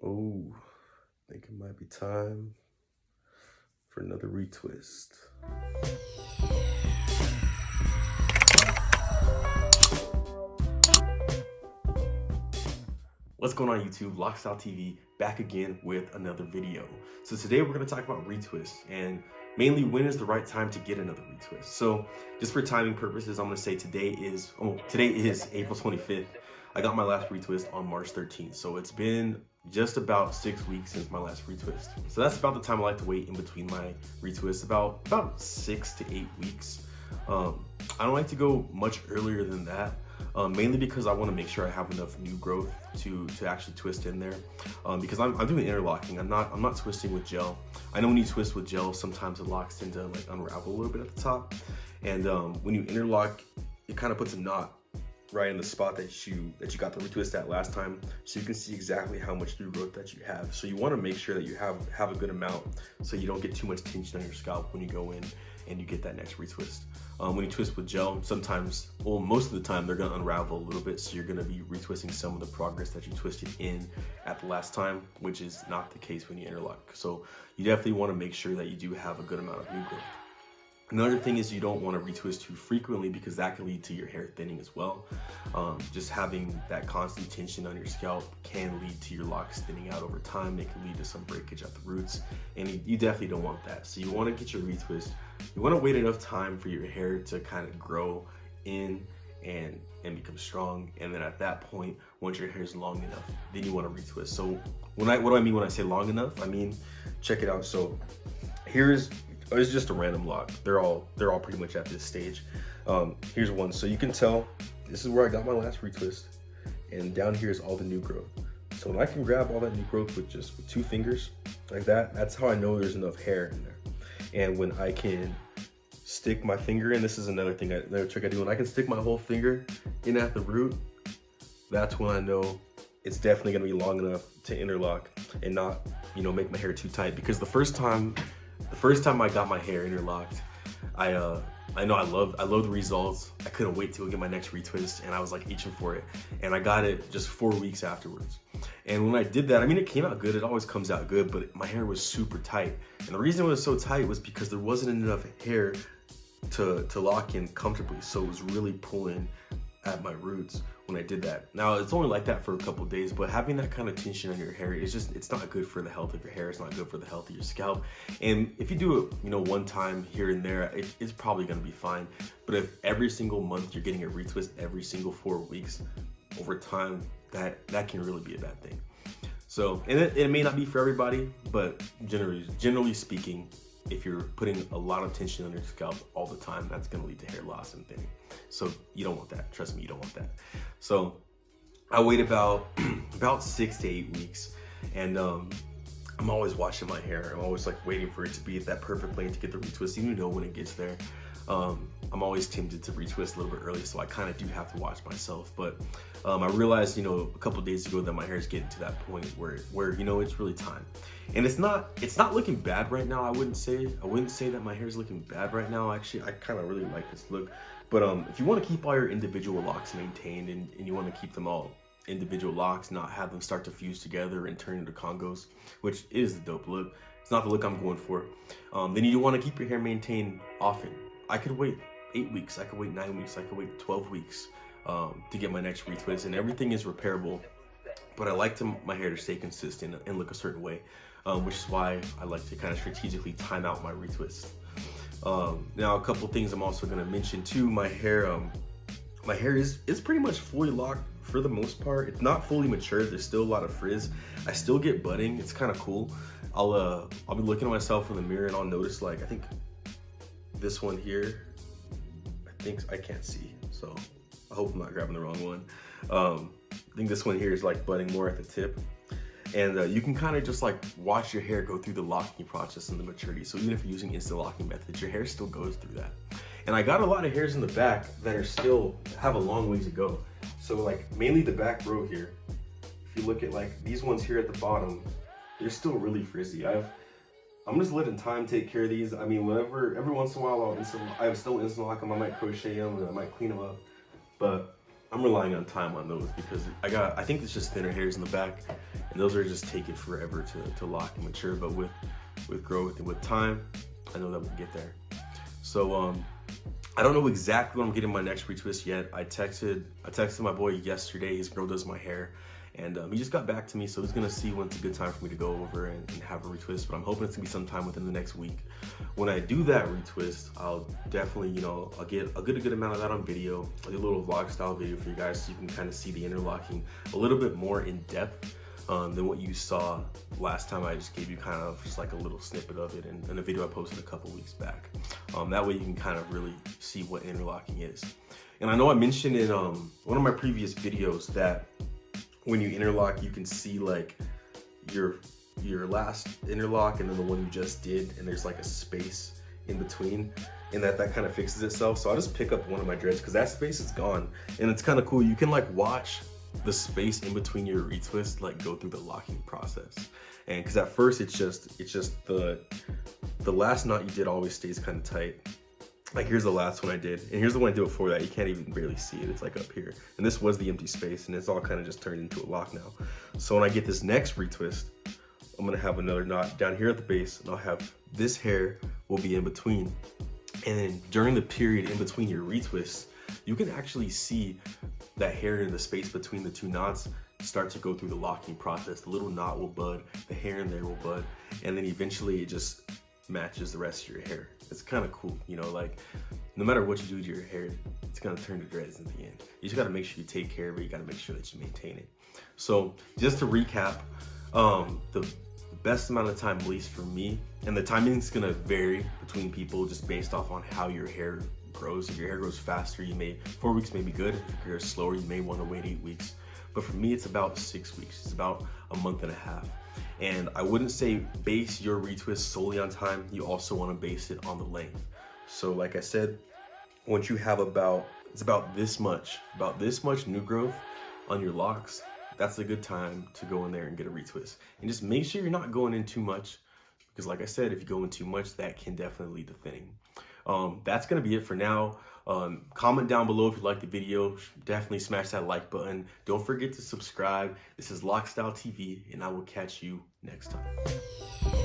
Oh, I think it might be time for another retwist. What's going on YouTube? Lockstyle TV back again with another video. So today we're going to talk about retwist and mainly when is the right time to get another retwist. So just for timing purposes, I'm going to say today is April 25th. I got my last retwist on March 13th. So it's been just about 6 weeks since my last retwist. So that's about the time I like to wait in between my retwists, about 6 to 8 weeks. I don't like to go much earlier than that. Mainly because I want to make sure I have enough new growth to actually twist in there, because I'm doing interlocking. I'm not twisting with gel. I know when you twist with gel, sometimes the locks tend to like unravel a little bit at the top, and when you interlock, it kind of puts a knot right in the spot that you got the retwist at last time, so you can see exactly how much new growth that you have. So you want to make sure that you have a good amount, so you don't get too much tension on your scalp when you go in and you get that next retwist. When you twist with gel, sometimes, well, most of the time, they're gonna unravel a little bit, so you're gonna be retwisting some of the progress that you twisted in at the last time, which is not the case when you interlock. So you definitely wanna make sure that you do have a good amount of new growth. Another thing is you don't want to retwist too frequently, because that can lead to your hair thinning as well. Just having that constant tension on your scalp can lead to your locks thinning out over time. It can lead to some breakage at the roots, and you definitely don't want that. So you want to get your retwist. You want to wait enough time for your hair to kind of grow in and become strong, and then at that point, once your hair is long enough, then you want to retwist. So what do I mean when I say long enough? I mean, check it out. So it's just a random lock. They're all pretty much at this stage. Here's one. So you can tell this is where I got my last retwist, and down here is all the new growth. So when I can grab all that new growth with just 2 fingers like that, that's how I know there's enough hair in there. And when I can stick my finger in, this is another trick I do. When I can stick my whole finger in at the root, that's when I know it's definitely gonna be long enough to interlock and not, make my hair too tight. Because the first time I got my hair interlocked, I know I loved the results. I couldn't wait to get my next retwist, and I was like itching for it. And I got it just 4 weeks afterwards. And when I did that, I mean, it came out good. It always comes out good, but my hair was super tight. And the reason it was so tight was because there wasn't enough hair to lock in comfortably. So it was really pulling at my roots when I did that. Now it's only like that for a couple of days, but having that kind of tension on your hair is it's not good for the health of your hair. It's not good for the health of your scalp. And if you do it, one time here and there, it's probably gonna be fine. But if every single month you're getting a retwist every single 4 weeks, over time, that can really be a bad thing. So, and it may not be for everybody, but generally speaking, if you're putting a lot of tension on your scalp all the time, that's going to lead to hair loss and thinning. So you don't want that. Trust me, you don't want that. So I wait about 6 to 8 weeks, and I'm always washing my hair. I'm always like waiting for it to be at that perfect length to get the retwist. Even though when it gets there, I'm always tempted to retwist a little bit early, so I kind of do have to watch myself. But I realized, a couple of days ago that my hair is getting to that point where it's really time. And it's not looking bad right now. I wouldn't say that my hair is looking bad right now. Actually, I kind of really like this look. But if you want to keep all your individual locks maintained, and you want to keep them all individual locks, not have them start to fuse together and turn into congos, which is the dope look. It's not the look I'm going for. Then you want to keep your hair maintained often. I could wait 8 weeks, I could wait 9 weeks, I could wait 12 weeks to get my next retwist, and everything is repairable. But I like my hair to stay consistent and look a certain way, which is why I like to kind of strategically time out my retwists. Now, a couple things I'm also going to mention too. My hair is pretty much fully locked for the most part. It's not fully mature. There's still a lot of frizz. I still get budding. It's kind of cool. I'll be looking at myself in the mirror, and I'll notice, like, I think this one here, I can't see, so I hope I'm not grabbing the wrong one. I think this one here is like budding more at the tip, and you can kind of just like watch your hair go through the locking process and the maturity. So even if you're using instant locking methods, your hair still goes through that. And I got a lot of hairs in the back that have a long ways to go. So like mainly the back row here, if you look at like these ones here at the bottom, they're still really frizzy. I'm just letting time take care of these. I mean, every once in a while I still instant lock them. I might crochet them and I might clean them up. But I'm relying on time on those because I think it's just thinner hairs in the back, and those are just taking forever to lock and mature. But with growth and with time, I know that we'll get there. So I don't know exactly when I'm getting my next retwist yet. I texted my boy yesterday. His girl does my hair, and he just got back to me, so he's gonna see when it's a good time for me to go over and have a retwist. But I'm hoping it's gonna be sometime within the next week. When I do that retwist, I'll definitely, I'll get a good amount of that on video. I'll do a little vlog style video for you guys so you can kind of see the interlocking a little bit more in depth than what you saw last time. I just gave you kind of just like a little snippet of it in a video I posted a couple weeks back. That way you can kind of really see what interlocking is. And I know I mentioned in one of my previous videos that when you interlock, you can see like your last interlock and then the one you just did, and there's like a space in between, and that kind of fixes itself. So I'll just pick up one of my dreads because that space is gone, and it's kind of cool. You can like watch the space in between your retwist like go through the locking process. And because at first it's just the last knot you did always stays kind of tight. Like here's the last one I did, and here's the one I did before that. You can't even barely see it. It's like up here, and this was the empty space, and it's all kind of just turned into a lock now. So when I get this next retwist, I'm gonna have another knot down here at the base, and I'll have this hair will be in between. And then during the period in between your retwists, you can actually see that hair in the space between the two knots start to go through the locking process. The little knot will bud, the hair in there will bud, and then eventually it just matches the rest of your hair. It's kind of cool, like no matter what you do to your hair, it's gonna turn to dreads in the end. You just gotta make sure you take care of it. You gotta make sure that you maintain it. So just to recap, the best amount of time, at least for me, and the timing is gonna vary between people just based off on how your hair grows. If your hair grows faster, 4 weeks may be good. If your hair is slower, you may want to wait 8 weeks. But for me, it's about 6 weeks. It's about a month and a half. And I wouldn't say base your retwist solely on time. You also want to base it on the length. So like I said, once you have about this much new growth on your locks, that's a good time to go in there and get a retwist. And just make sure you're not going in too much, because like I said, if you go in too much, that can definitely lead to thinning. That's gonna be it for now. Comment down below if you liked the video. Definitely smash that like button. Don't forget to subscribe. This is Lockstyle TV, and I will catch you next time.